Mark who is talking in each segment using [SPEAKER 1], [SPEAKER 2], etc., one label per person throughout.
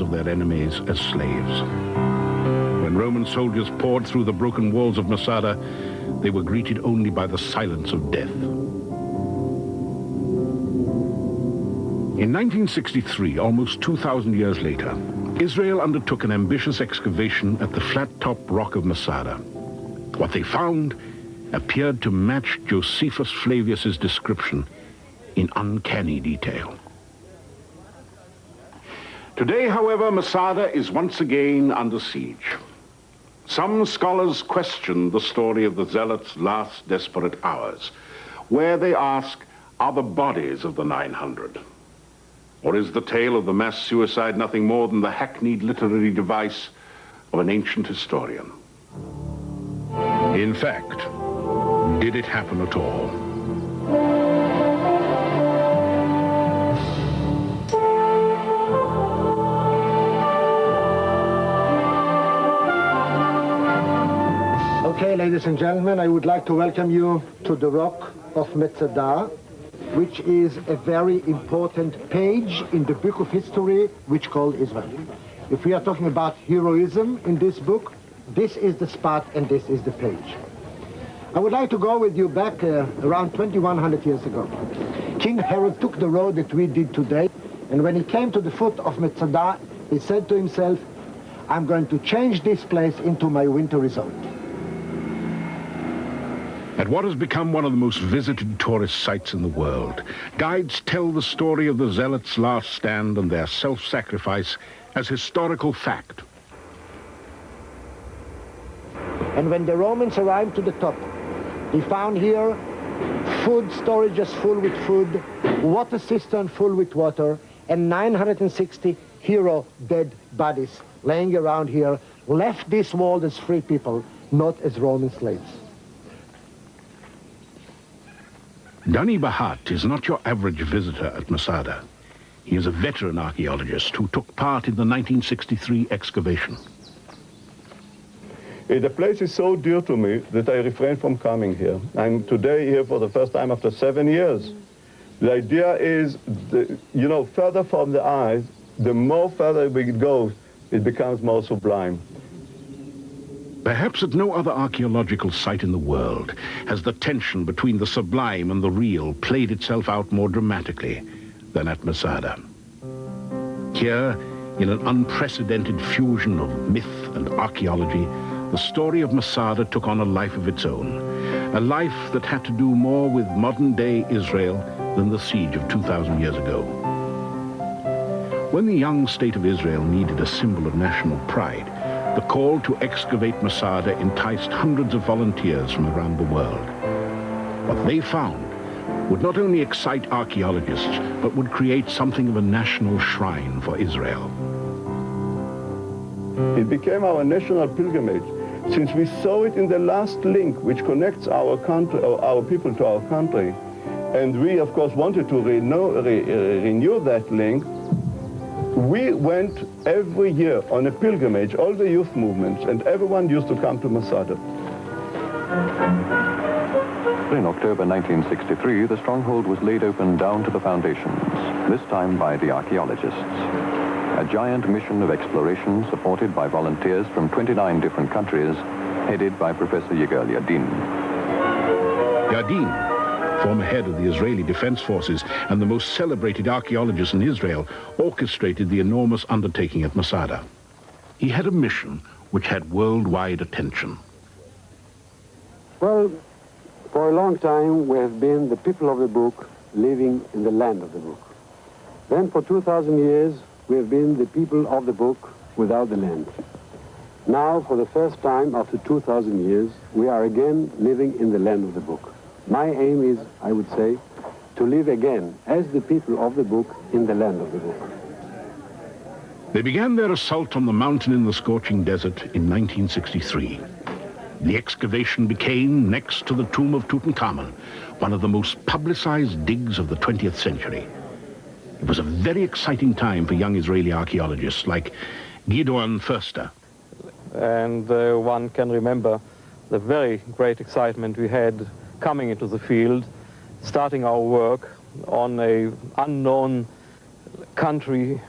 [SPEAKER 1] of their enemies as slaves. When Roman soldiers poured through the broken walls of Masada, they were greeted only by the silence of death. In 1963, almost 2,000 years later, Israel undertook an ambitious excavation at the flat-top rock of Masada. What they found appeared to match Josephus Flavius's description in uncanny detail. Today, however, Masada is once again under siege. Some scholars question the story of the Zealots' last desperate hours, where they ask, are the bodies of the 900? Or is the tale of the mass suicide nothing more than the hackneyed literary device of an ancient historian? In fact, did it happen at all?
[SPEAKER 2] Okay, ladies and gentlemen, I would like to welcome you to the Rock of Massada, which is a very important page in the book of history which called Israel. If we are talking about heroism in this book, this is the spot and this is the page. I would like to go with you back around 2100 years ago. King Herod took the road that we did today, and when he came to the foot of Massada, he said to himself, I'm going to change this place into my winter resort.
[SPEAKER 1] At what has become one of the most visited tourist sites in the world, guides tell the story of the Zealots' last stand and their self-sacrifice as historical fact.
[SPEAKER 2] And when the Romans arrived to the top, they found here food storages full with food, water cistern full with water, and 960 hero dead bodies laying around here, left this world as free people, not as Roman slaves.
[SPEAKER 1] Dani Bahat is not your average visitor at Masada. He is a veteran archaeologist who took part in the 1963 excavation.
[SPEAKER 3] The place is so dear to me that I refrain from coming here. I'm today here for the first time after 7 years. The idea is, further from the eyes, the more further we go, it becomes more sublime.
[SPEAKER 1] Perhaps at no other archaeological site in the world has the tension between the sublime and the real played itself out more dramatically than at Masada. Here, in an unprecedented fusion of myth and archaeology, the story of Masada took on a life of its own, a life that had to do more with modern-day Israel than the siege of 2,000 years ago. When the young state of Israel needed a symbol of national pride, the call to excavate Masada enticed hundreds of volunteers from around the world. What they found would not only excite archaeologists, but would create something of a national shrine for Israel.
[SPEAKER 3] It became our national pilgrimage, since we saw it in the last link which connects our country, or our people to our country. And we, of course, wanted to renew that link. We went every year on a pilgrimage, all the youth movements, and everyone used to come to Masada.
[SPEAKER 4] In October 1963, the stronghold was laid open down to the foundations, this time by the archaeologists. A giant mission of exploration supported by volunteers from 29 different countries, headed by Professor Yigal Yadin.
[SPEAKER 1] Yadin, former head of the Israeli Defense Forces and the most celebrated archaeologist in Israel, orchestrated the enormous undertaking at Masada. He had a mission which had worldwide attention.
[SPEAKER 5] Well, for a long time we have been the people of the book living in the land of the book. Then for 2,000 years we have been the people of the book without the land. Now, for the first time after 2,000 years, we are again living in the land of the book. My aim is, I would say, to live again as the people of the book in the land of the book.
[SPEAKER 1] They began their assault on the mountain in the scorching desert in 1963. The excavation became, next to the tomb of Tutankhamun, one of the most publicized digs of the 20th century. It was a very exciting time for young Israeli archaeologists like Gideon Förster.
[SPEAKER 6] And one can remember the very great excitement we had coming into the field, starting our work on an unknown country,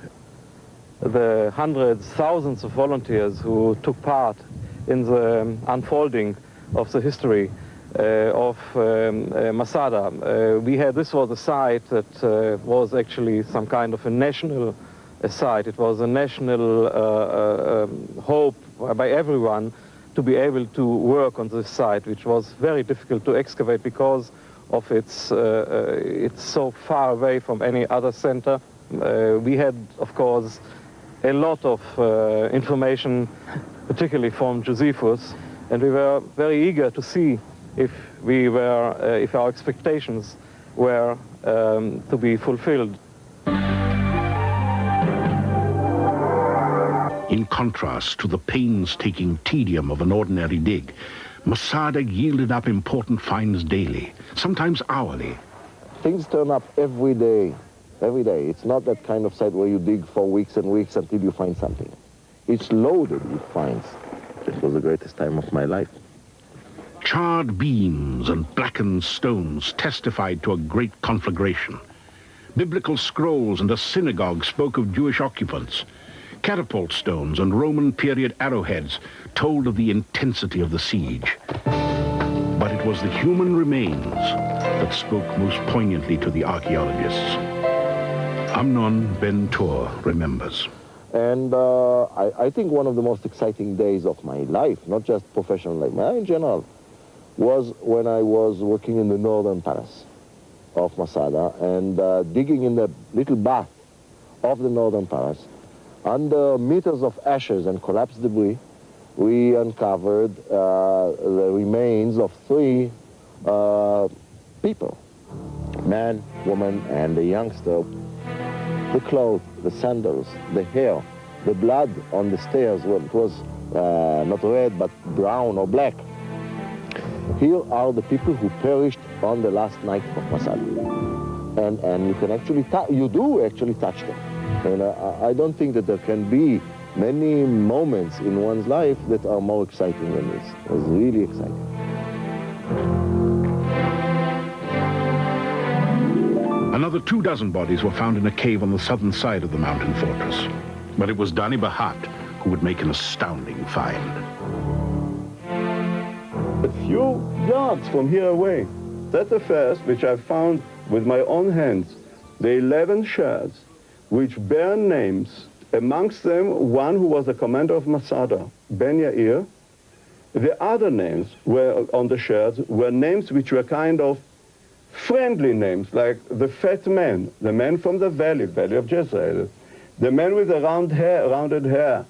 [SPEAKER 6] the hundreds, thousands of volunteers who took part in the unfolding of the history of Masada. This was a site that was actually some kind of a national site. It was a national hope by everyone to be able to work on this site, which was very difficult to excavate because of it's so far away from any other center. We had, of course, a lot of information, particularly from Josephus, and we were very eager to see if our expectations were to be fulfilled.
[SPEAKER 1] In contrast to the painstaking tedium of an ordinary dig, Masada yielded up important finds daily, sometimes hourly.
[SPEAKER 7] Things turn up every day, every day. It's not that kind of site where you dig for weeks and weeks until you find something. It's loaded with finds. This was the greatest time of my life.
[SPEAKER 1] Charred beams and blackened stones testified to a great conflagration. Biblical scrolls and a synagogue spoke of Jewish occupants. Catapult stones and Roman period arrowheads told of the intensity of the siege. But it was the human remains that spoke most poignantly to the archaeologists. Amnon Ben Tor remembers.
[SPEAKER 7] And I think one of the most exciting days of my life, not just professional life, but in general, was when I was working in the northern palace of Masada and digging in the little bath of the northern palace. Under meters of ashes and collapsed debris, we uncovered the remains of 3 people, man, woman, and a youngster. The clothes, the sandals, the hair, the blood on the stairs, well, it was not red, but brown or black. Here are the people who perished on the last night of Masada. And you can actually, you do actually touch them. And I don't think that there can be many moments in one's life that are more exciting than this. It was really exciting.
[SPEAKER 1] Another 24 bodies were found in a cave on the southern side of the mountain fortress. But it was Dani Bahat who would make an astounding find.
[SPEAKER 3] A few yards from here away, that's the first which I found with my own hands, the 11 shards, which bear names, amongst them one who was the commander of Masada, Ben Yair. The other names were on the shards were names which were kind of friendly names, like the fat man, the man from the valley of Jezreel, the man with the rounded hair,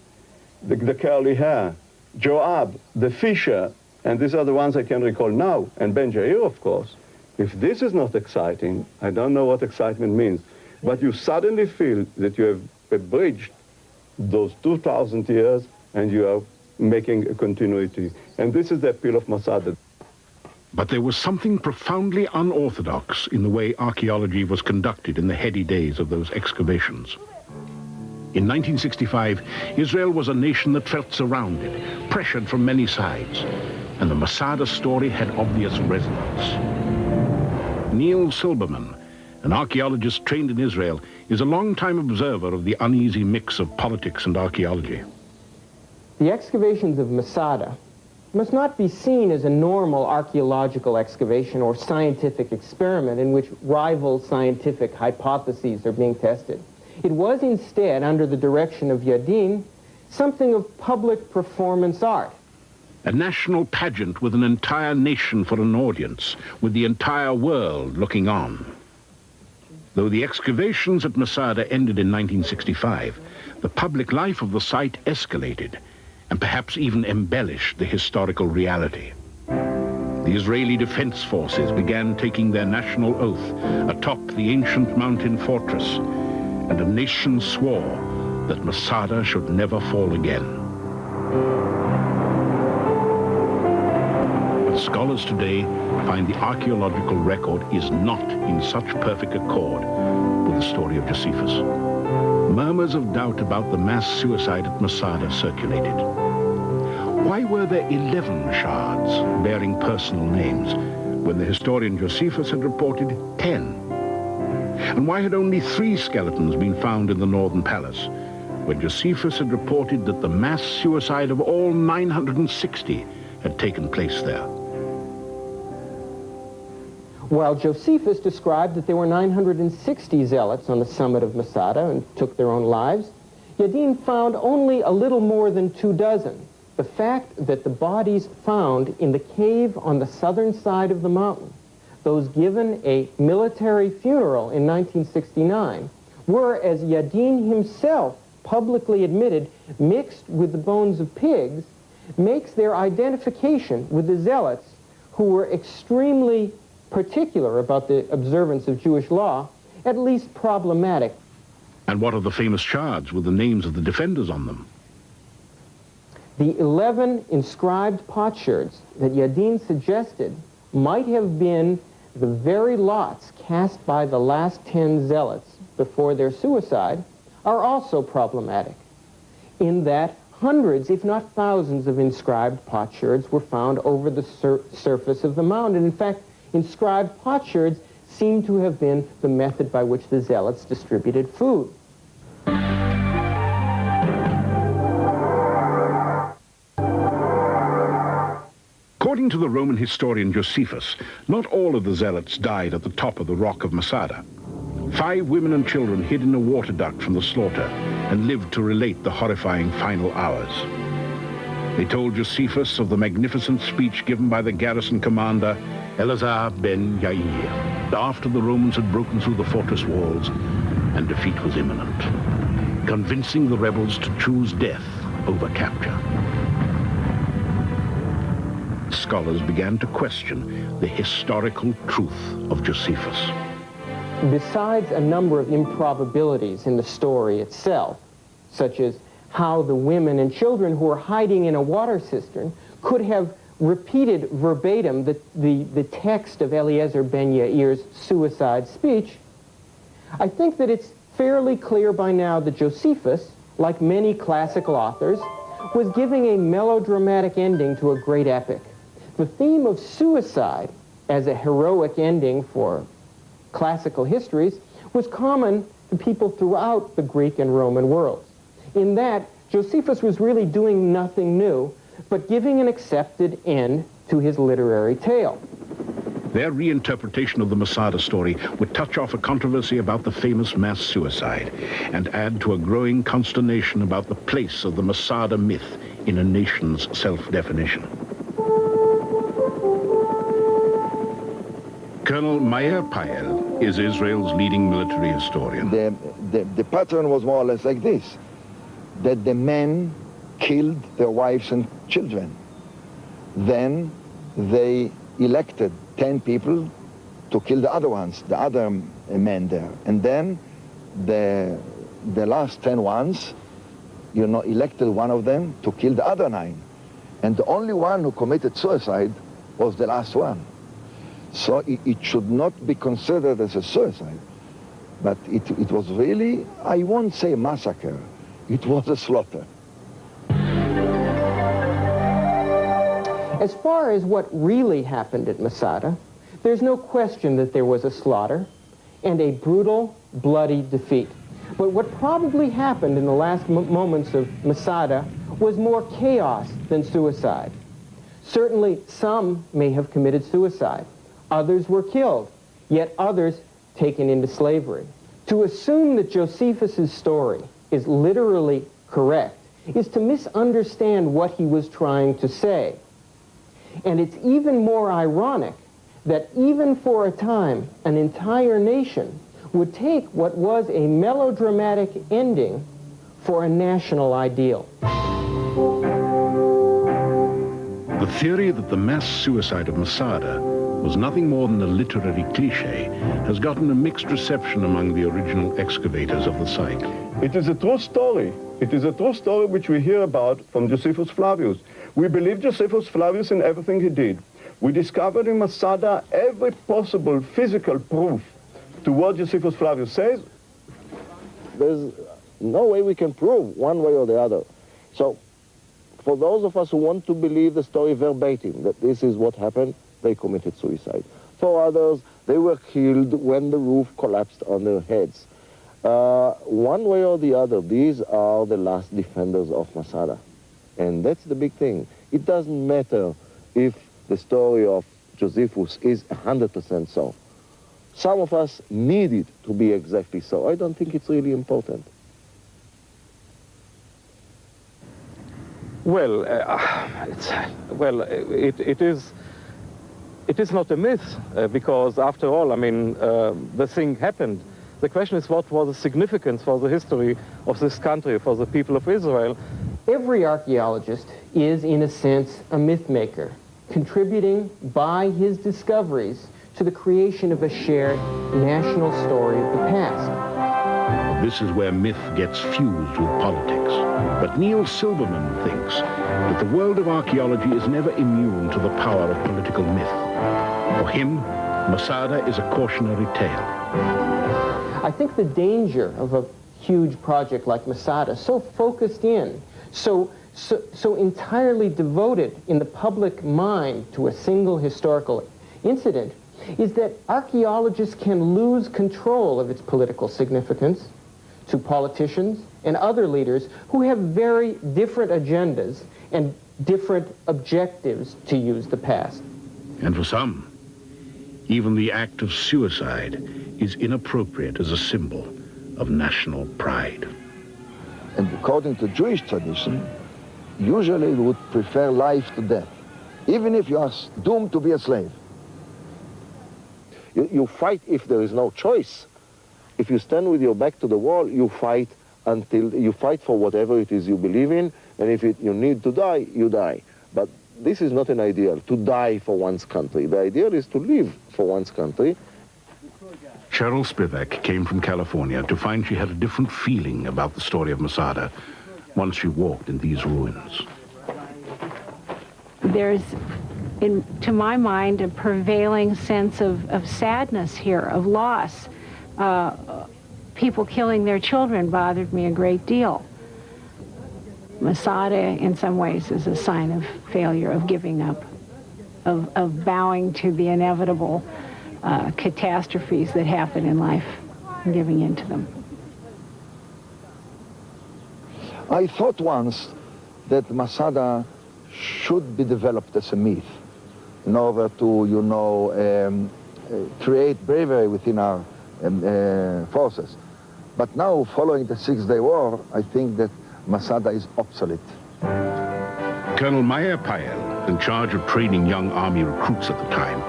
[SPEAKER 3] the curly hair, Joab, the fisher, and these are the ones I can recall now, and Ben Yair, of course. If this is not exciting, I don't know what excitement means. But you suddenly feel that you have abridged those 2,000 years and you are making a continuity. And this is the appeal of Masada.
[SPEAKER 1] But there was something profoundly unorthodox in the way archaeology was conducted in the heady days of those excavations. In 1965, Israel was a nation that felt surrounded, pressured from many sides, and the Masada story had obvious resonance. Neil Silberman, an archaeologist trained in Israel, is a long-time observer of the uneasy mix of politics and archaeology.
[SPEAKER 8] The excavations of Masada must not be seen as a normal archaeological excavation or scientific experiment in which rival scientific hypotheses are being tested. It was instead, under the direction of Yadin, something of public performance art.
[SPEAKER 1] A national pageant with an entire nation for an audience, with the entire world looking on. Though the excavations at Masada ended in 1965, the public life of the site escalated and perhaps even embellished the historical reality. The Israeli Defense Forces began taking their national oath atop the ancient mountain fortress, and a nation swore that Masada should never fall again. But scholars today find the archaeological record is not in such perfect accord with the story of Josephus. Murmurs of doubt about the mass suicide at Masada circulated. Why were there 11 shards bearing personal names when the historian Josephus had reported 10? And why had only 3 skeletons been found in the northern palace when Josephus had reported that the mass suicide of all 960 had taken place there.
[SPEAKER 8] While Josephus described that there were 960 zealots on the summit of Masada and took their own lives, Yadin found only a little more than 24. The fact that the bodies found in the cave on the southern side of the mountain, those given a military funeral in 1969, were, as Yadin himself publicly admitted, mixed with the bones of pigs, makes their identification with the zealots, who were extremely particular about the observance of Jewish law, at least problematic.
[SPEAKER 1] And what of the famous shards with the names of the defenders on them?
[SPEAKER 8] The 11 inscribed potsherds that Yadin suggested might have been the very lots cast by the last 10 zealots before their suicide are also problematic, in that hundreds, if not thousands, of inscribed potsherds were found over the surface of the mound. And in fact, inscribed potsherds seem to have been the method by which the zealots distributed food.
[SPEAKER 1] According to the Roman historian Josephus, not all of the zealots died at the top of the rock of Massada. 5 women and children hid in a water duct from the slaughter and lived to relate the horrifying final hours. They told Josephus of the magnificent speech given by the garrison commander Eleazar ben Yair after the Romans had broken through the fortress walls and defeat was imminent, convincing the rebels to choose death over capture. Scholars began to question the historical truth of Josephus.
[SPEAKER 8] Besides a number of improbabilities in the story itself, such as how the women and children who were hiding in a water cistern could have repeated verbatim the text of Eleazar ben Yair's suicide speech, I think that it's fairly clear by now that Josephus, like many classical authors, was giving a melodramatic ending to a great epic. The theme of suicide as a heroic ending for classical histories was common to people throughout the Greek and Roman worlds. In that, Josephus was really doing nothing new, but giving an accepted end to his literary tale.
[SPEAKER 1] Their reinterpretation of the Masada story would touch off a controversy about the famous mass suicide and add to a growing consternation about the place of the Masada myth in a nation's self-definition. Colonel Meir Payel is Israel's leading military historian.
[SPEAKER 7] The pattern was more or less like this, that the men killed their wives and children. Then they elected 10 people to kill the other ones, the other men there. And then the last 10 ones, elected one of them to kill the other 9. And the only one who committed suicide was the last one. So it should not be considered as a suicide, but it was really, I won't say a massacre, it was a slaughter.
[SPEAKER 8] As far as what really happened at Masada, there's no question that there was a slaughter and a brutal, bloody defeat. But what probably happened in the last moments of Masada was more chaos than suicide. Certainly some may have committed suicide. Others were killed, yet others taken into slavery. To assume that Josephus's story is literally correct is to misunderstand what he was trying to say. And it's even more ironic that even for a time, an entire nation would take what was a melodramatic ending for a national ideal.
[SPEAKER 1] The theory that the mass suicide of Masada was nothing more than a literary cliché has gotten a mixed reception among the original excavators of the site.
[SPEAKER 3] It is a true story. It is a true story which we hear about from Josephus Flavius. We believe Josephus Flavius in everything he did. We discovered in Masada every possible physical proof to what Josephus Flavius says.
[SPEAKER 7] There's no way we can prove one way or the other. So for those of us who want to believe the story verbatim, that this is what happened, they committed suicide. For others, they were killed when the roof collapsed on their heads. One way or the other, these are the last defenders of Masada. And that's the big thing. It doesn't matter if the story of Josephus is 100% so. Some of us need it to be exactly so. I don't think it's really important.
[SPEAKER 6] Well, it is not a myth, because after all, I mean, the thing happened. The question is, what was the significance for the history of this country, for the people of Israel?
[SPEAKER 8] Every archaeologist is, in a sense, a myth maker, contributing by his discoveries to the creation of a shared national story of the past.
[SPEAKER 1] This is where myth gets fused with politics. But Neil Silverman thinks that the world of archaeology is never immune to the power of political myth. For him, Masada is a cautionary tale.
[SPEAKER 8] I think the danger of a huge project like Masada, so focused in, so entirely devoted in the public mind to a single historical incident, is that archaeologists can lose control of its political significance to politicians and other leaders who have very different agendas and different objectives to use the past.
[SPEAKER 1] And for some, even the act of suicide is inappropriate as a symbol of national pride.
[SPEAKER 9] And according to Jewish tradition, usually we would prefer life to death, even if you are doomed to be a slave.
[SPEAKER 7] You fight if there is no choice. If you stand with your back to the wall, you fight until you fight for whatever it is you believe in, and if you need to die, you die. But this is not an ideal, to die for one's country. The ideal is to live for one's country.
[SPEAKER 1] Cheryl Spivak came from California to find she had a different feeling about the story of Masada once she walked in these ruins.
[SPEAKER 10] There's, to my mind, a prevailing sense of sadness here, of loss. People killing their children bothered me a great deal. Masada, in some ways, is a sign of failure, of giving up, of bowing to the inevitable catastrophes that happen in life and giving in to them.
[SPEAKER 9] I thought once that Masada should be developed as a myth in order to, create bravery within our forces. But now, following the Six-Day War, I think that Masada is obsolete.
[SPEAKER 1] Colonel Meyer Payel, in charge of training young army recruits at the time,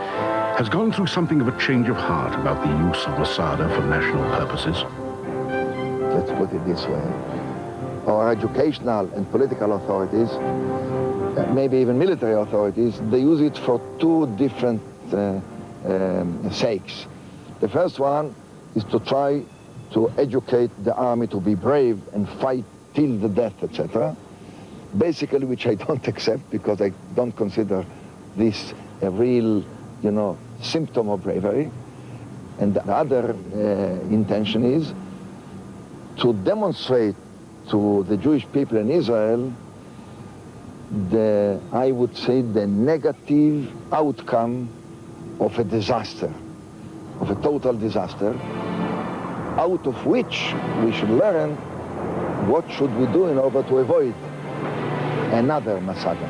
[SPEAKER 1] has gone through something of a change of heart about the use of Masada for national purposes.
[SPEAKER 9] Let's put it this way. Our educational and political authorities, maybe even military authorities, they use it for two different sakes. The first one is to try to educate the army to be brave and fight till the death, etc. Basically, which I don't accept because I don't consider this a real, symptom of bravery. And the other intention is to demonstrate to the Jewish people in Israel I would say, the negative outcome of a disaster, of a total disaster, out of which we should learn what should we do in order to avoid another Masada.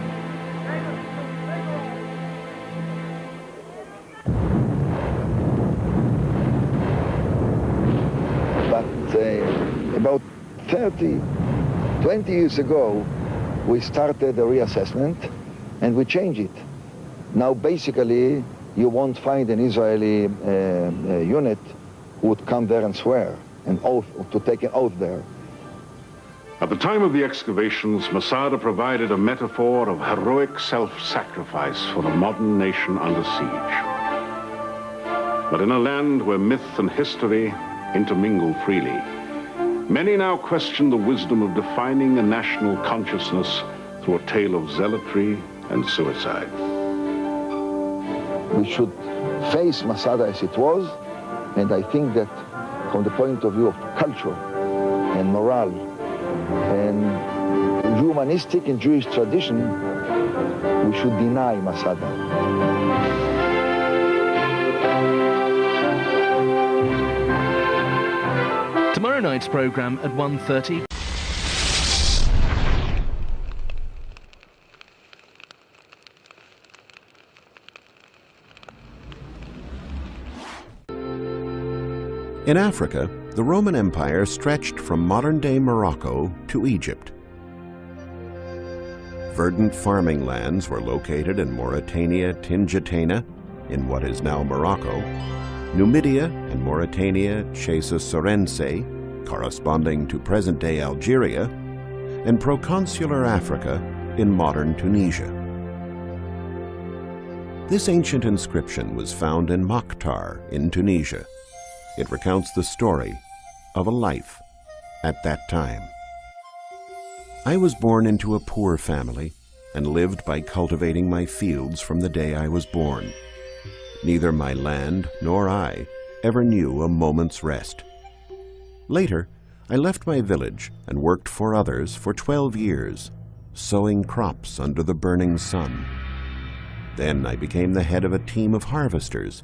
[SPEAKER 9] But about 20 years ago, we started a reassessment and we changed it. Now basically you won't find an Israeli unit who would come there and swear an oath, to take an oath there.
[SPEAKER 1] At the time of the excavations, Masada provided a metaphor of heroic self-sacrifice for a modern nation under siege. But in a land where myth and history intermingle freely, many now question the wisdom of defining a national consciousness through a tale of zealotry and suicide.
[SPEAKER 9] We should face Masada as it was, and I think that from the point of view of culture and morale and humanistic and Jewish tradition, we should deny Masada.
[SPEAKER 11] To tomorrow night's programme at 1:30.
[SPEAKER 12] In Africa, the Roman Empire stretched from modern-day Morocco to Egypt. Verdant farming lands were located in Mauritania Tingitana, in what is now Morocco, Numidia and Mauritania Chassasorense, corresponding to present-day Algeria, and proconsular Africa in modern Tunisia. This ancient inscription was found in Mokhtar in Tunisia. It recounts the story of a life at that time. I was born into a poor family and lived by cultivating my fields from the day I was born. Neither my land nor I ever knew a moment's rest. Later, I left my village and worked for others for 12 years, sowing crops under the burning sun. Then I became the head of a team of harvesters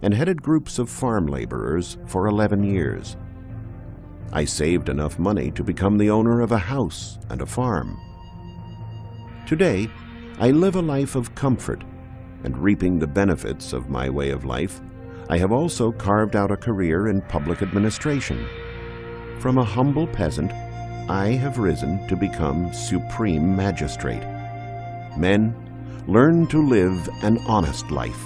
[SPEAKER 12] and headed groups of farm laborers for 11 years. I saved enough money to become the owner of a house and a farm. Today, I live a life of comfort, and reaping the benefits of my way of life, I have also carved out a career in public administration. From a humble peasant, I have risen to become supreme magistrate. Men, learn to live an honest life.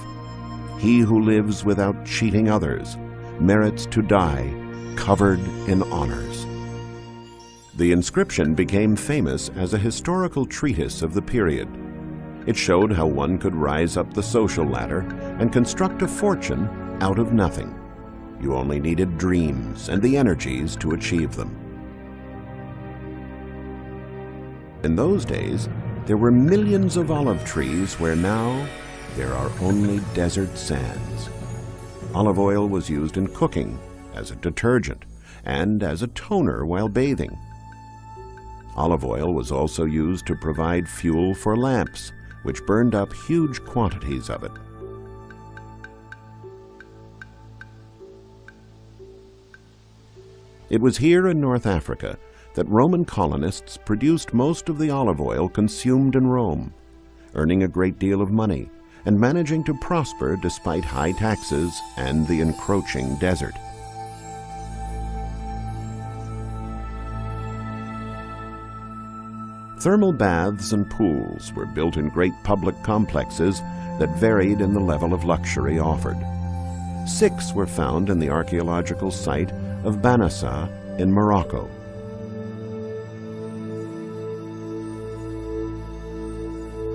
[SPEAKER 12] He who lives without cheating others merits to die covered in honors. The inscription became famous as a historical treatise of the period. It showed how one could rise up the social ladder and construct a fortune out of nothing. You only needed dreams and the energies to achieve them. In those days, there were millions of olive trees where now there are only desert sands. Olive oil was used in cooking, as a detergent, and as a toner while bathing. Olive oil was also used to provide fuel for lamps, which burned up huge quantities of it. It was here in North Africa that Roman colonists produced most of the olive oil consumed in Rome, earning a great deal of money and managing to prosper despite high taxes and the encroaching desert. Thermal baths and pools were built in great public complexes that varied in the level of luxury offered. 6 were found in the archaeological site of Banassa in Morocco.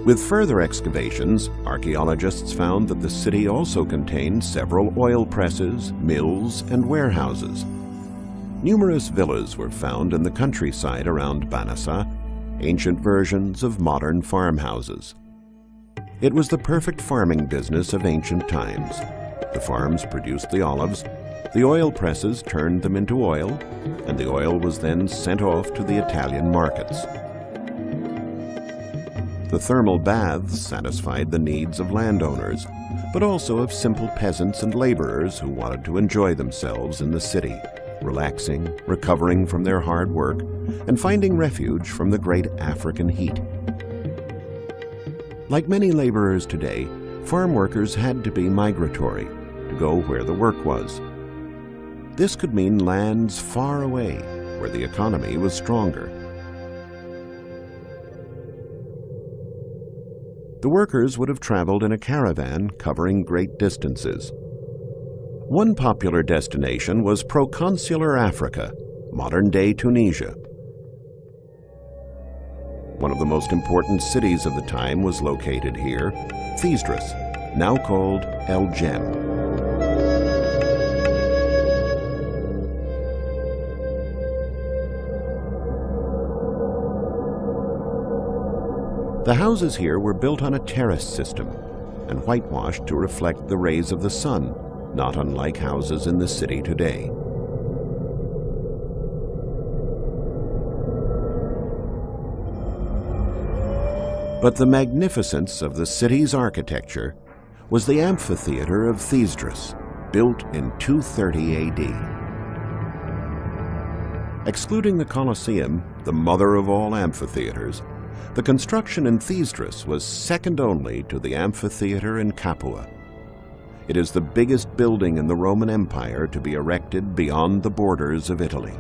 [SPEAKER 12] With further excavations, archaeologists found that the city also contained several oil presses, mills, and warehouses. Numerous villas were found in the countryside around Banassa, ancient versions of modern farmhouses. It was the perfect farming business of ancient times. The farms produced the olives, the oil presses turned them into oil, and the oil was then sent off to the Italian markets. The thermal baths satisfied the needs of landowners, but also of simple peasants and laborers who wanted to enjoy themselves in the city, relaxing, recovering from their hard work, and finding refuge from the great African heat. Like many laborers today, farm workers had to be migratory, to go where the work was. This could mean lands far away, where the economy was stronger. The workers would have traveled in a caravan covering great distances. One popular destination was proconsular Africa, modern-day Tunisia. One of the most important cities of the time was located here, Thesdrus, now called El Jem. The houses here were built on a terrace system and whitewashed to reflect the rays of the sun, not unlike houses in the city today. But the magnificence of the city's architecture was the amphitheater of Thesdrus, built in 230 AD. Excluding the Colosseum, the mother of all amphitheaters, the construction in Thesdrus was second only to the amphitheater in Capua. It is the biggest building in the Roman Empire to be erected beyond the borders of Italy.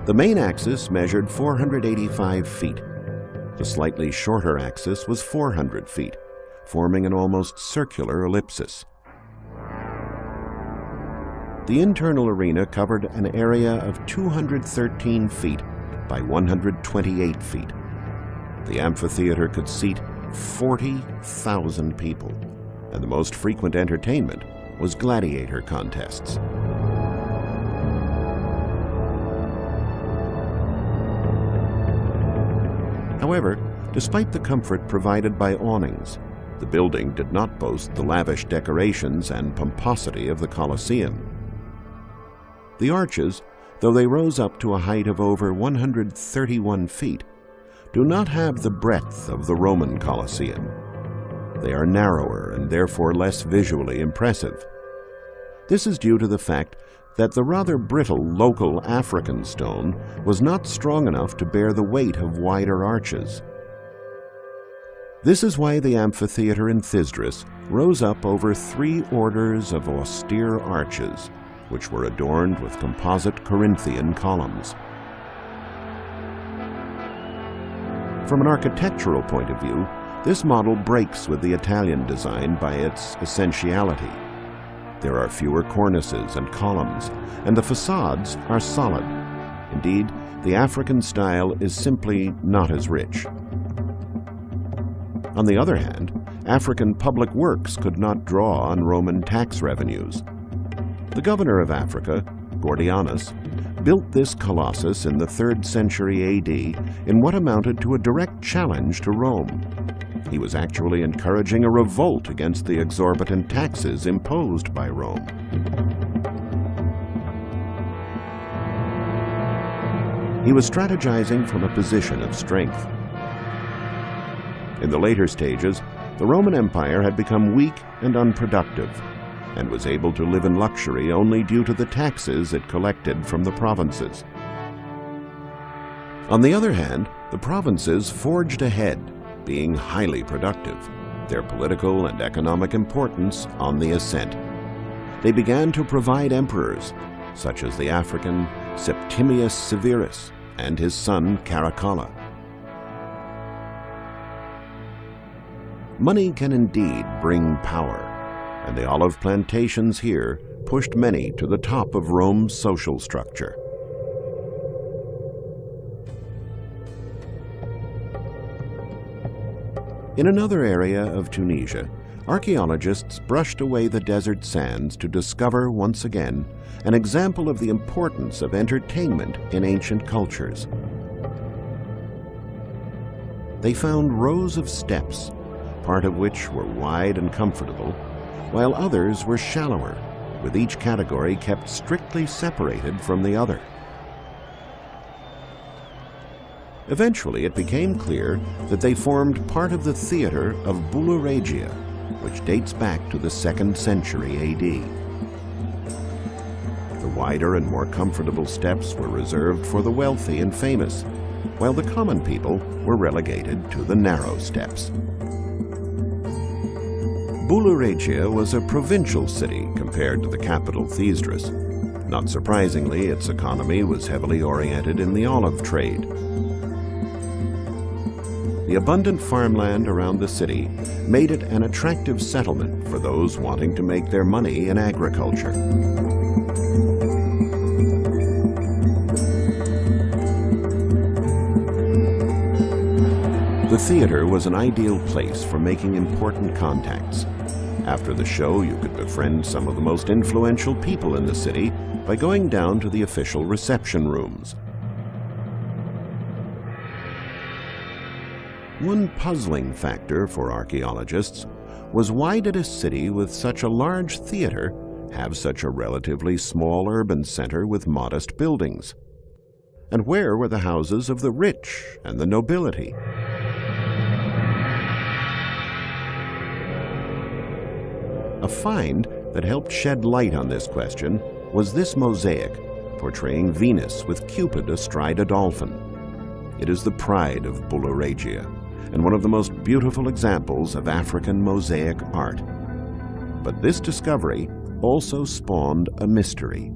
[SPEAKER 12] The main axis measured 485 feet. The slightly shorter axis was 400 feet, forming an almost circular ellipsis. The internal arena covered an area of 213 feet by 128 feet. The amphitheater could seat 40,000 people, and the most frequent entertainment was gladiator contests. However, despite the comfort provided by awnings, the building did not boast the lavish decorations and pomposity of the Colosseum. The arches, though they rose up to a height of over 131 feet, do not have the breadth of the Roman Colosseum. They are narrower and therefore less visually impressive. This is due to the fact that the rather brittle local African stone was not strong enough to bear the weight of wider arches. This is why the amphitheater in Thesdrus rose up over 3 orders of austere arches, which were adorned with composite Corinthian columns. From an architectural point of view, this model breaks with the Italian design by its essentiality. There are fewer cornices and columns, and the facades are solid. Indeed, the African style is simply not as rich. On the other hand, African public works could not draw on Roman tax revenues. The governor of Africa, Gordianus, built this colossus in the 3rd century AD in what amounted to a direct challenge to Rome. He was actually encouraging a revolt against the exorbitant taxes imposed by Rome. He was strategizing from a position of strength. In the later stages, the Roman Empire had become weak and unproductive, and was able to live in luxury only due to the taxes it collected from the provinces. On the other hand, the provinces forged ahead, being highly productive, their political and economic importance on the ascent. They began to provide emperors, such as the African Septimius Severus and his son Caracalla. Money can indeed bring power, and the olive plantations here pushed many to the top of Rome's social structure. In another area of Tunisia, archaeologists brushed away the desert sands to discover once again an example of the importance of entertainment in ancient cultures. They found rows of steps, part of which were wide and comfortable, while others were shallower, with each category kept strictly separated from the other. Eventually, it became clear that they formed part of the theater of Bulla Regia, which dates back to the 2nd century AD. The wider and more comfortable steps were reserved for the wealthy and famous, while the common people were relegated to the narrow steps. Bulla Regia was a provincial city compared to the capital Thesdrus. Not surprisingly, its economy was heavily oriented in the olive trade. The abundant farmland around the city made it an attractive settlement for those wanting to make their money in agriculture. The theater was an ideal place for making important contacts. After the show, you could befriend some of the most influential people in the city by going down to the official reception rooms. One puzzling factor for archaeologists was, why did a city with such a large theater have such a relatively small urban center with modest buildings? And where were the houses of the rich and the nobility? A find that helped shed light on this question was this mosaic portraying Venus with Cupid astride a dolphin. It is the pride of Bulgaria and one of the most beautiful examples of African mosaic art. But this discovery also spawned a mystery.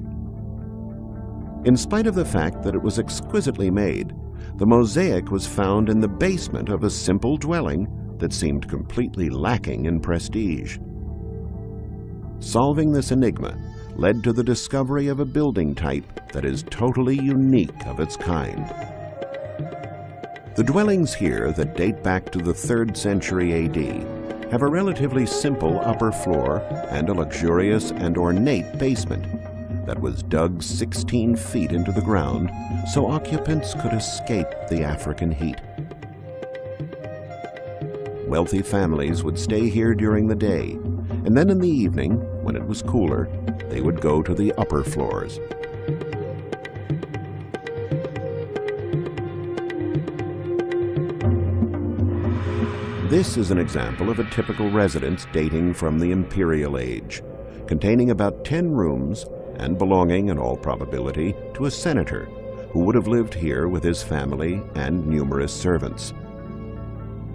[SPEAKER 12] In spite of the fact that it was exquisitely made, the mosaic was found in the basement of a simple dwelling that seemed completely lacking in prestige. Solving this enigma led to the discovery of a building type that is totally unique of its kind. The dwellings here that date back to the 3rd century AD have a relatively simple upper floor and a luxurious and ornate basement that was dug 16 feet into the ground so occupants could escape the African heat. Wealthy families would stay here during the day, and then in the evening, when it was cooler, they would go to the upper floors. This is an example of a typical residence dating from the Imperial Age, containing about 10 rooms and belonging, in all probability, to a senator who would have lived here with his family and numerous servants.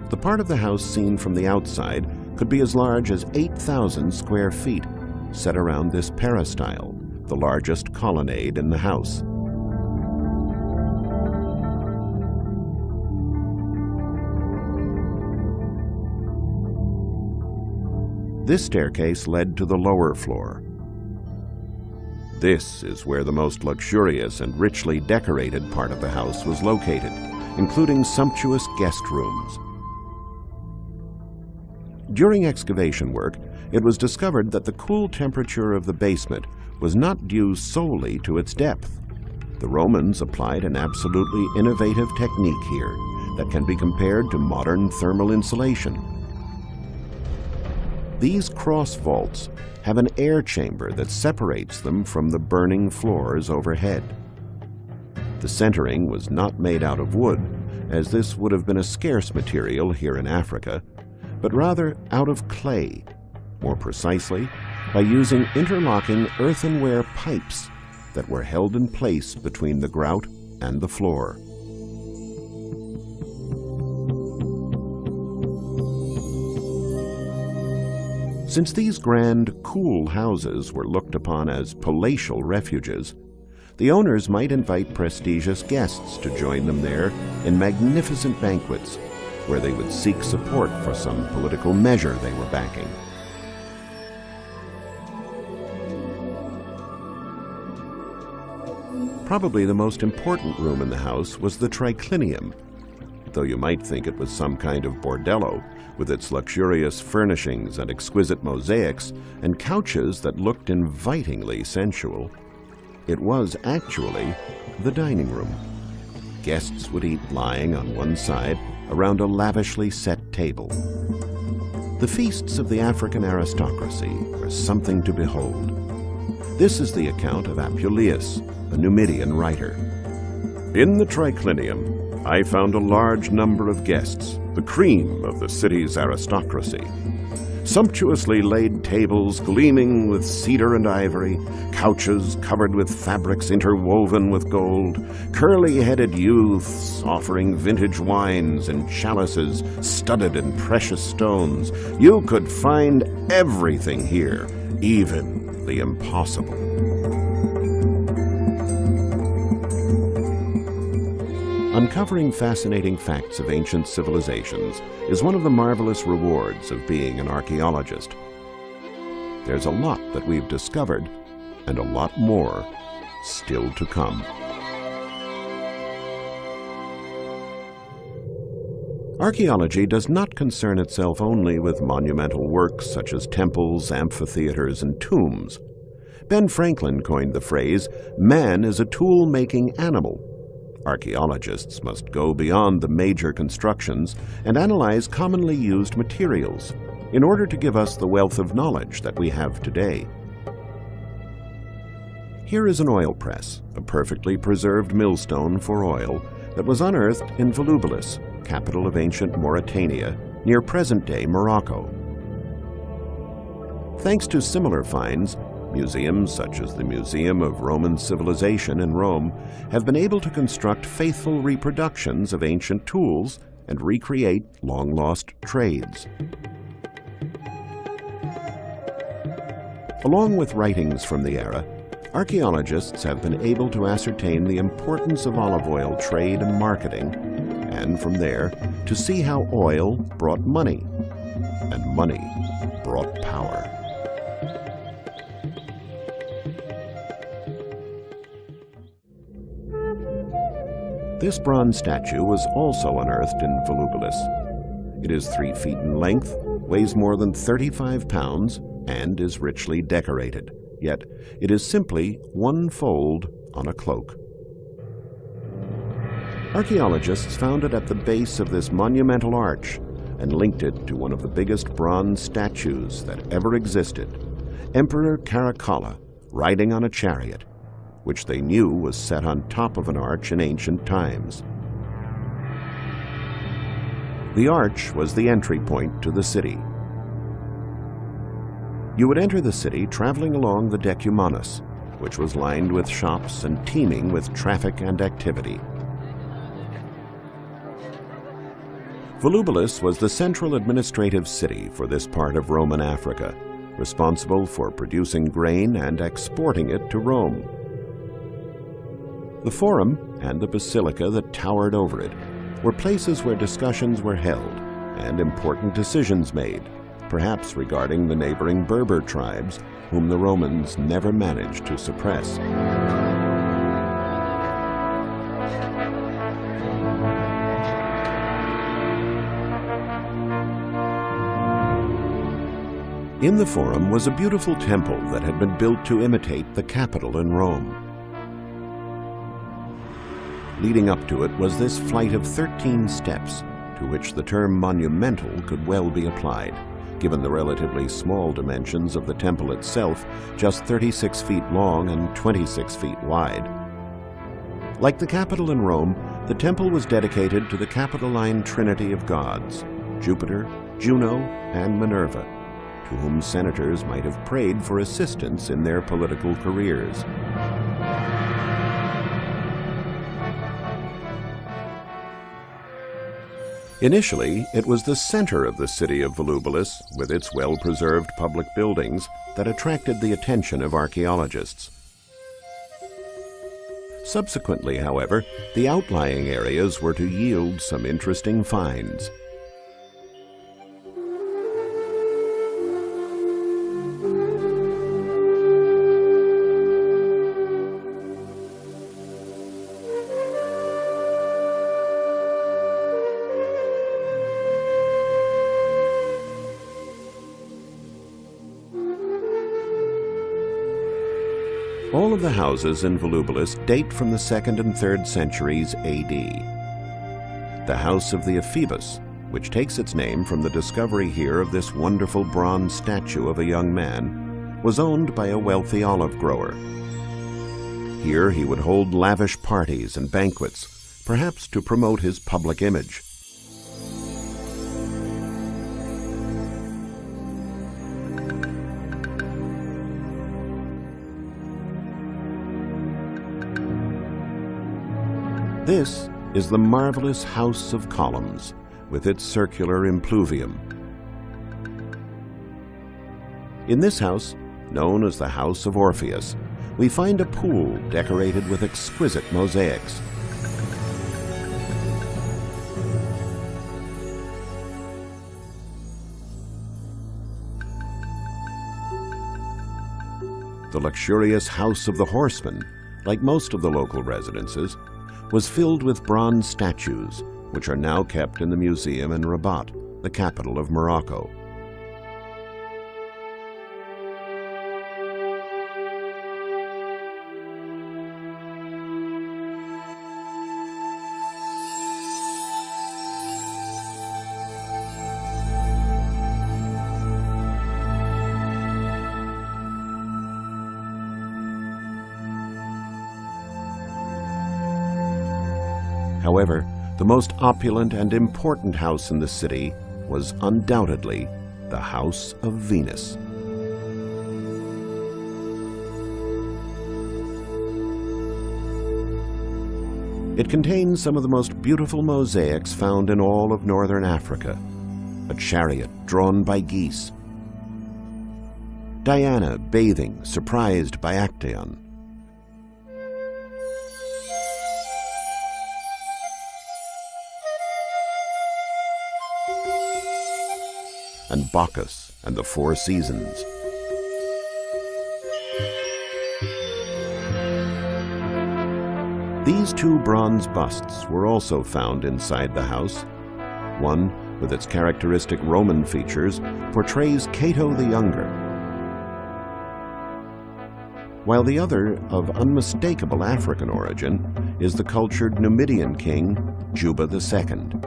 [SPEAKER 12] The part of the house seen from the outside could be as large as 8,000 square feet, set around this peristyle, the largest colonnade in the house. This staircase led to the lower floor. This is where the most luxurious and richly decorated part of the house was located, including sumptuous guest rooms. During excavation work, it was discovered that the cool temperature of the basement was not due solely to its depth. The Romans applied an absolutely innovative technique here that can be compared to modern thermal insulation. These cross vaults have an air chamber that separates them from the burning floors overhead. The centering was not made out of wood, as this would have been a scarce material here in Africa, but rather out of clay, more precisely by using interlocking earthenware pipes that were held in place between the grout and the floor. Since these grand, cool houses were looked upon as palatial refuges, the owners might invite prestigious guests to join them there in magnificent banquets, where they would seek support for some political measure they were backing. Probably the most important room in the house was the triclinium, though you might think it was some kind of bordello, with its luxurious furnishings and exquisite mosaics and couches that looked invitingly sensual. It was actually the dining room. Guests would eat lying on one side around a lavishly set table. The feasts of the African aristocracy are something to behold. This is the account of Apuleius, a Numidian writer. In the triclinium, I found a large number of guests, the cream of the city's aristocracy. Sumptuously laid tables gleaming with cedar and ivory, couches covered with fabrics interwoven with gold, curly-headed youths offering vintage wines and chalices studded in precious stones. You could find everything here, even the impossible. Uncovering fascinating facts of ancient civilizations is one of the marvelous rewards of being an archaeologist. There's a lot that we've discovered, and a lot more still to come. Archaeology does not concern itself only with monumental works such as temples, amphitheaters, and tombs. Ben Franklin coined the phrase, "Man is a tool-making animal." Archaeologists must go beyond the major constructions and analyze commonly used materials in order to give us the wealth of knowledge that we have today. Here is an oil press, a perfectly preserved millstone for oil that was unearthed in Volubilis, capital of ancient Mauritania, near present-day Morocco. Thanks to similar finds, museums such as the Museum of Roman Civilization in Rome have been able to construct faithful reproductions of ancient tools and recreate long-lost trades. Along with writings from the era, archaeologists have been able to ascertain the importance of olive oil trade and marketing, and from there to see how oil brought money, and money brought power. This bronze statue was also unearthed in Volubilis. It is 3 feet in length, weighs more than 35 pounds, and is richly decorated. Yet it is simply one fold on a cloak. Archaeologists found it at the base of this monumental arch and linked it to one of the biggest bronze statues that ever existed, Emperor Caracalla riding on a chariot, which they knew was set on top of an arch in ancient times. The arch was the entry point to the city. You would enter the city traveling along the Decumanus, which was lined with shops and teeming with traffic and activity. Volubilis was the central administrative city for this part of Roman Africa, responsible for producing grain and exporting it to Rome. The Forum and the basilica that towered over it were places where discussions were held and important decisions made, perhaps regarding the neighboring Berber tribes, whom the Romans never managed to suppress. In the Forum was a beautiful temple that had been built to imitate the Capitol in Rome. Leading up to it was this flight of 13 steps, to which the term monumental could well be applied, given the relatively small dimensions of the temple itself, just 36 feet long and 26 feet wide. Like the Capitol in Rome, the temple was dedicated to the Capitoline Trinity of gods, Jupiter, Juno, and Minerva, to whom senators might have prayed for assistance in their political careers. Initially, it was the center of the city of Volubilis, with its well-preserved public buildings, that attracted the attention of archaeologists. Subsequently, however, the outlying areas were to yield some interesting finds. All of the houses in Volubilis date from the 2nd and 3rd centuries AD. The house of the Ephebus, which takes its name from the discovery here of this wonderful bronze statue of a young man, was owned by a wealthy olive grower. Here he would hold lavish parties and banquets, perhaps to promote his public image. This is the marvelous House of Columns, with its circular impluvium. In this house, known as the House of Orpheus, we find a pool decorated with exquisite mosaics. The luxurious House of the Horseman, like most of the local residences, was filled with bronze statues, which are now kept in the museum in Rabat, the capital of Morocco. However, the most opulent and important house in the city was undoubtedly the House of Venus. It contains some of the most beautiful mosaics found in all of northern Africa. A chariot drawn by geese. Diana bathing, surprised by Actaeon. And Bacchus and the Four Seasons. These two bronze busts were also found inside the house. One, with its characteristic Roman features, portrays Cato the Younger, while the other, of unmistakable African origin, is the cultured Numidian king, Juba II.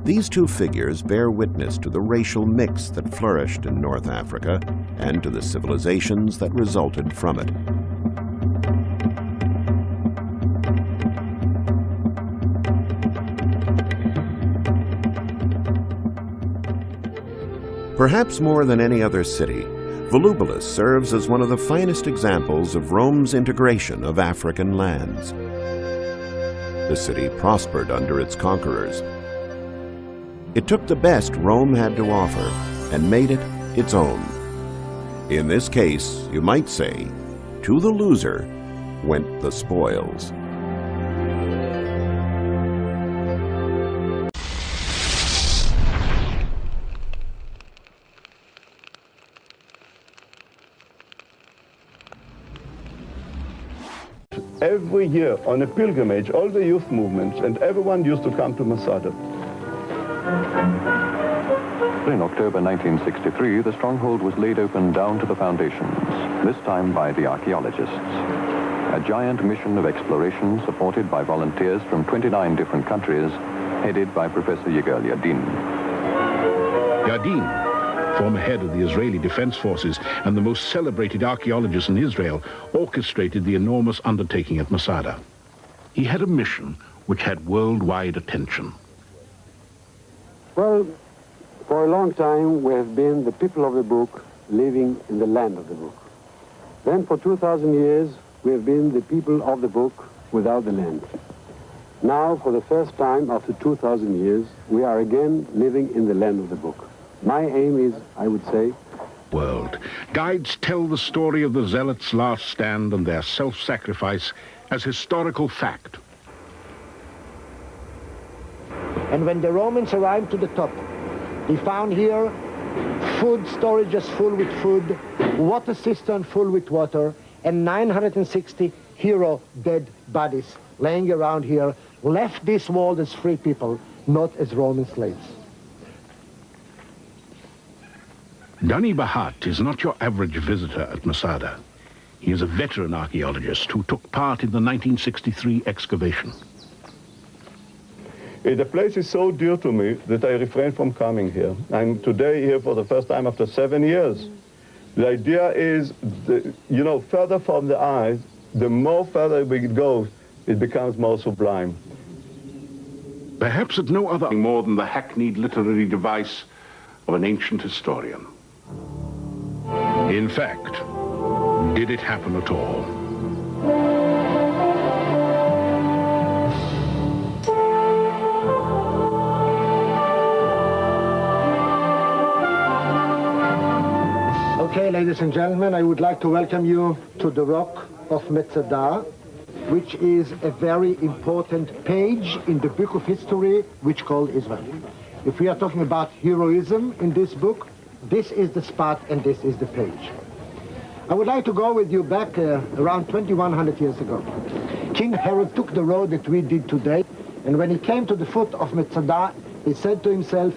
[SPEAKER 12] These two figures bear witness to the racial mix that flourished in North Africa and to the civilizations that resulted from it. Perhaps more than any other city, Volubilis serves as one of the finest examples of Rome's integration of African lands. The city prospered under its conquerors. It took the best Rome had to offer and made it its own. In this case, you might say, to the loser went the spoils.
[SPEAKER 3] Every year on a pilgrimage, all the youth movements and everyone used to come to Masada.
[SPEAKER 4] In October 1963, the stronghold was laid open down to the foundations, this time by the archaeologists. A giant mission of exploration supported by volunteers from 29 different countries, headed by Professor Yigal Yadin.
[SPEAKER 1] Yadin, former head of the Israeli Defense Forces and the most celebrated archaeologist in Israel, orchestrated the enormous undertaking at Massada. He had a mission which had worldwide attention.
[SPEAKER 5] Well, for a long time we have been the people of the book living in the land of the book. Then for 2,000 years we have been the people of the book without the land. Now, for the first time after 2,000 years, we are again living in the land of the book. My aim is, I would say,
[SPEAKER 1] world. Guides tell the story of the Zealots' last stand and their self-sacrifice as historical fact.
[SPEAKER 2] And when the Romans arrived to the top, they found here food storages full with food, water cistern full with water, and 960 hero dead bodies laying around here, left this world as free people, not as Roman slaves.
[SPEAKER 1] Dani Bahat is not your average visitor at Masada. He is a veteran archaeologist who took part in the 1963 excavation.
[SPEAKER 3] The place is so dear to me that I refrain from coming here. I'm today here for the first time after 7 years. The idea is, further from the eyes, the more further we go, it becomes more sublime.
[SPEAKER 1] Perhaps at no other more than the hackneyed literary device of an ancient historian. In fact, did it happen at all?
[SPEAKER 2] Okay, ladies and gentlemen, I would like to welcome you to the Rock of Massada, which is a very important page in the book of history which called Israel. If we are talking about heroism in this book, this is the spot and this is the page. I would like to go with you back around 2100 years ago. King Herod took the road that we did today, and when he came to the foot of Massada, he said to himself,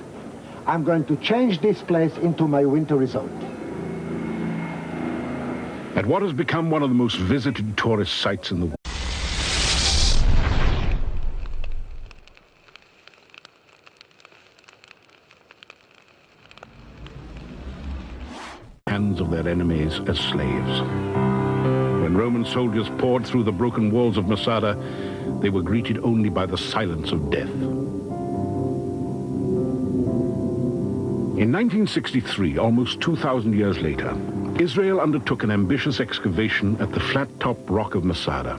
[SPEAKER 2] I'm going to change this place into my winter resort.
[SPEAKER 1] At what has become one of the most visited tourist sites in the world, hands of their enemies as slaves. When Roman soldiers poured through the broken walls of Masada, they were greeted only by the silence of death. In 1963, almost 2,000 years later, Israel undertook an ambitious excavation at the flat-top rock of Massada.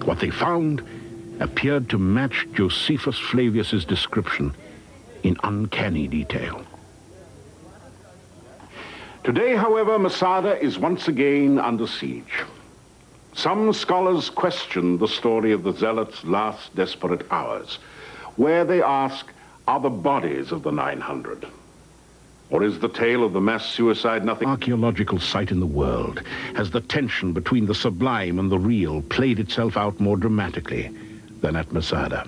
[SPEAKER 1] What they found, appeared to match Josephus Flavius's description in uncanny detail. Today, however, Masada is once again under siege. Some scholars question the story of the zealots' last desperate hours, where they ask, are the bodies of the 900? Or is the tale of the mass suicide nothing? Archaeological site in the world has the tension between the sublime and the real played itself out more dramatically than at Masada.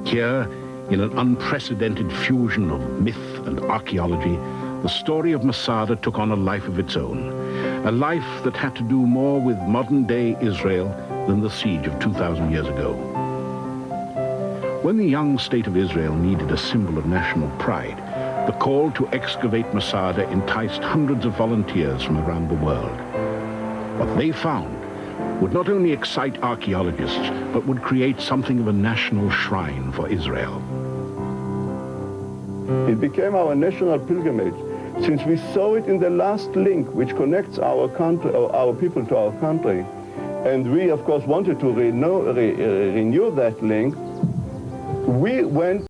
[SPEAKER 1] Here, in an unprecedented fusion of myth and archaeology, the story of Masada took on a life of its own, a life that had to do more with modern-day Israel than the siege of 2,000 years ago. When the young state of Israel needed a symbol of national pride, the call to excavate Masada enticed hundreds of volunteers from around the world. What they found would not only excite archaeologists, but would create something of a national shrine for Israel.
[SPEAKER 3] It became our national pilgrimage, since we saw it in the last link which connects our country, or our people to our country. And we, of course, wanted to renew that link. We went